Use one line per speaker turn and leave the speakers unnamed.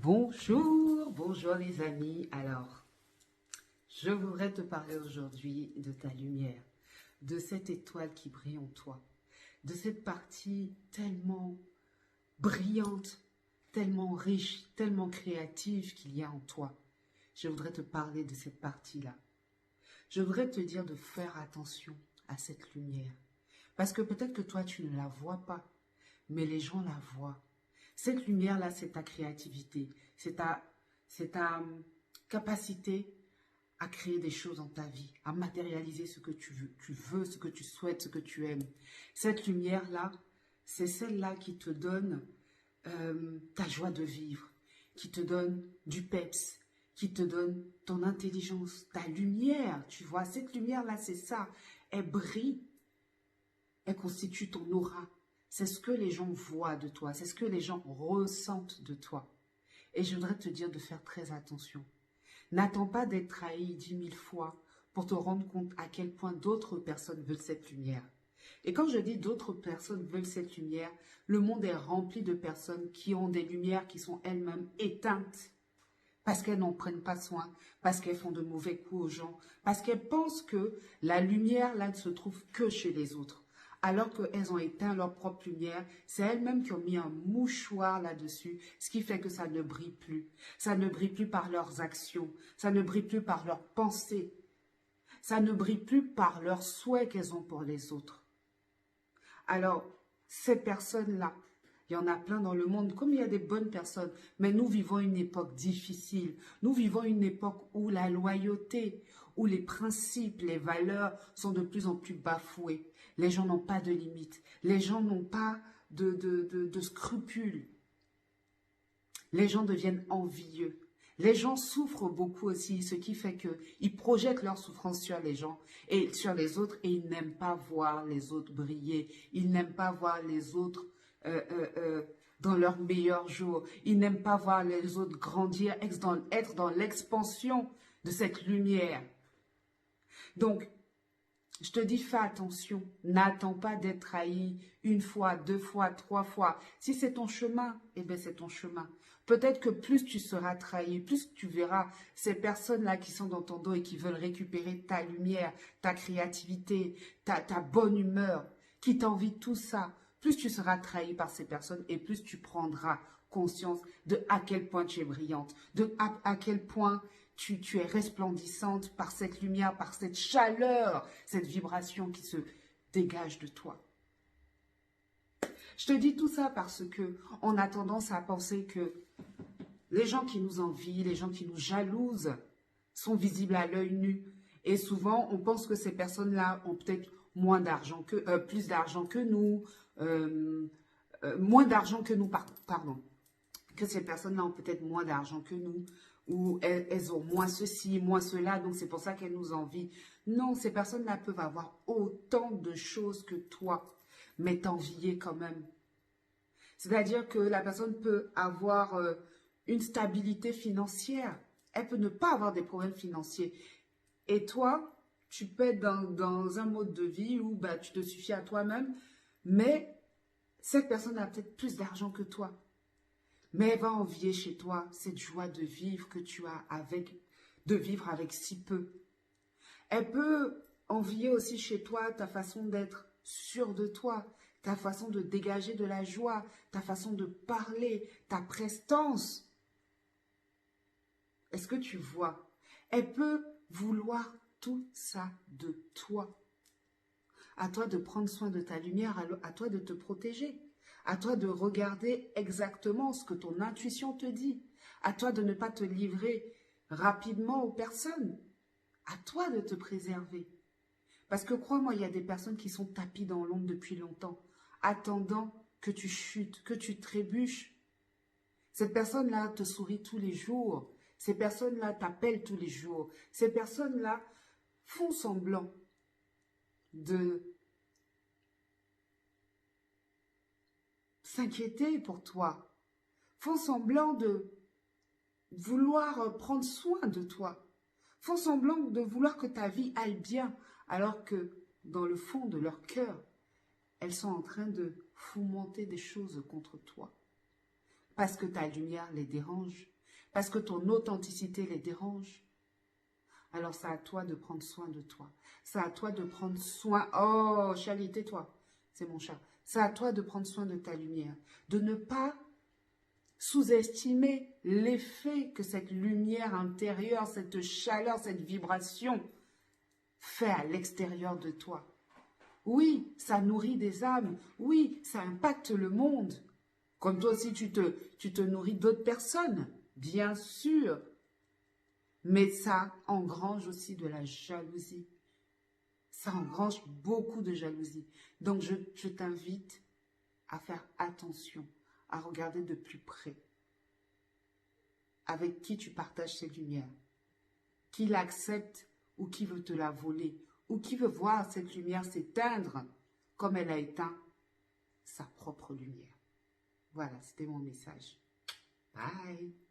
Bonjour, bonjour les amis. Alors, je voudrais te parler aujourd'hui de ta lumière, de cette étoile qui brille en toi, de cette partie tellement brillante, tellement riche, tellement créative qu'il y a en toi. Je voudrais te parler de cette partie-là. Je voudrais te dire de faire attention à cette lumière. Parce que peut-être que toi, tu ne la vois pas, mais les gens la voient. Cette lumière-là, c'est ta créativité, c'est ta capacité à créer des choses dans ta vie, à matérialiser ce que tu veux, ce que tu souhaites, ce que tu aimes. Cette lumière-là, c'est celle-là qui te donne ta joie de vivre, qui te donne du peps, qui te donne ton intelligence, ta lumière, tu vois. Cette lumière-là, c'est ça. Elle brille, elle constitue ton aura. C'est ce que les gens voient de toi, c'est ce que les gens ressentent de toi. Et je voudrais te dire de faire très attention. N'attends pas d'être trahi 10 000 fois pour te rendre compte à quel point d'autres personnes veulent cette lumière. Et quand je dis d'autres personnes veulent cette lumière, le monde est rempli de personnes qui ont des lumières qui sont elles-mêmes éteintes parce qu'elles n'en prennent pas soin, parce qu'elles font de mauvais coups aux gens, parce qu'elles pensent que la lumière là ne se trouve que chez les autres. Alors qu'elles ont éteint leur propre lumière, c'est elles-mêmes qui ont mis un mouchoir là-dessus, ce qui fait que ça ne brille plus. Ça ne brille plus par leurs actions, ça ne brille plus par leurs pensées, ça ne brille plus par leurs souhaits qu'elles ont pour les autres. Alors, ces personnes-là, il y en a plein dans le monde, comme il y a des bonnes personnes, mais nous vivons une époque difficile. Nous vivons une époque où la loyauté, où les principes, les valeurs sont de plus en plus bafoués. Les gens n'ont pas de limites. Les gens n'ont pas de scrupules. Les gens deviennent envieux. Les gens souffrent beaucoup aussi, ce qui fait qu'ils projettent leur souffrance sur les gens et sur les autres et ils n'aiment pas voir les autres briller. Ils n'aiment pas voir les autres dans leur meilleur jour. Ils n'aiment pas voir les autres grandir, être dans l'expansion de cette lumière. Donc, je te dis, fais attention. N'attends pas d'être trahi une fois, deux fois, trois fois. Si c'est ton chemin, eh bien c'est ton chemin. Peut-être que plus tu seras trahi, plus tu verras ces personnes-là qui sont dans ton dos et qui veulent récupérer ta lumière, ta créativité, ta bonne humeur, qui t'envient tout ça. Plus tu seras trahi par ces personnes et plus tu prendras conscience de à quel point tu es brillante, de à quel point tu es resplendissante par cette lumière, par cette chaleur, cette vibration qui se dégage de toi. Je te dis tout ça parce que on a tendance à penser que les gens qui nous envient, les gens qui nous jalousent sont visibles à l'œil nu. Et souvent, on pense que ces personnes-là ont peut-être moins d'argent plus d'argent que nous, moins d'argent que nous, pardon. Que ces personnes-là ont peut-être moins d'argent que nous, ou elles ont moins ceci, moins cela, donc c'est pour ça qu'elles nous envient. Non, ces personnes-là peuvent avoir autant de choses que toi, mais t'envier quand même. C'est-à-dire que la personne peut avoir une stabilité financière, elle peut ne pas avoir des problèmes financiers. Et toi, tu peux être dans un mode de vie où bah, tu te suffis à toi-même, mais cette personne a peut-être plus d'argent que toi. Mais elle va envier chez toi cette joie de vivre que tu as de vivre avec si peu. Elle peut envier aussi chez toi ta façon d'être sûr de toi, ta façon de dégager de la joie, ta façon de parler, ta prestance. Est-ce que tu vois? Elle peut vouloir tout ça de toi. À toi de prendre soin de ta lumière, à toi de te protéger. À toi de regarder exactement ce que ton intuition te dit. À toi de ne pas te livrer rapidement aux personnes. À toi de te préserver. Parce que crois-moi, il y a des personnes qui sont tapies dans l'ombre depuis longtemps, attendant que tu chutes, que tu trébuches. Cette personne-là te sourit tous les jours. Ces personnes-là t'appellent tous les jours. Ces personnes-là font semblant de s'inquiéter pour toi, font semblant de vouloir prendre soin de toi, font semblant de vouloir que ta vie aille bien, alors que dans le fond de leur cœur, elles sont en train de fomenter des choses contre toi. Parce que ta lumière les dérange, parce que ton authenticité les dérange. Alors c'est à toi de prendre soin de toi. C'est à toi de prendre soin. Oh, Charlie, tais-toi. C'est mon chat. C'est à toi de prendre soin de ta lumière. De ne pas sous-estimer l'effet que cette lumière intérieure, cette chaleur, cette vibration fait à l'extérieur de toi. Oui, ça nourrit des âmes. Oui, ça impacte le monde. Comme toi aussi, tu te nourris d'autres personnes, bien sûr. Mais ça engrange aussi de la jalousie. Ça engrange beaucoup de jalousie. Donc, je t'invite à faire attention, à regarder de plus près avec qui tu partages cette lumière, qui l'accepte ou qui veut te la voler, ou qui veut voir cette lumière s'éteindre comme elle a éteint sa propre lumière. Voilà, c'était mon message. Bye.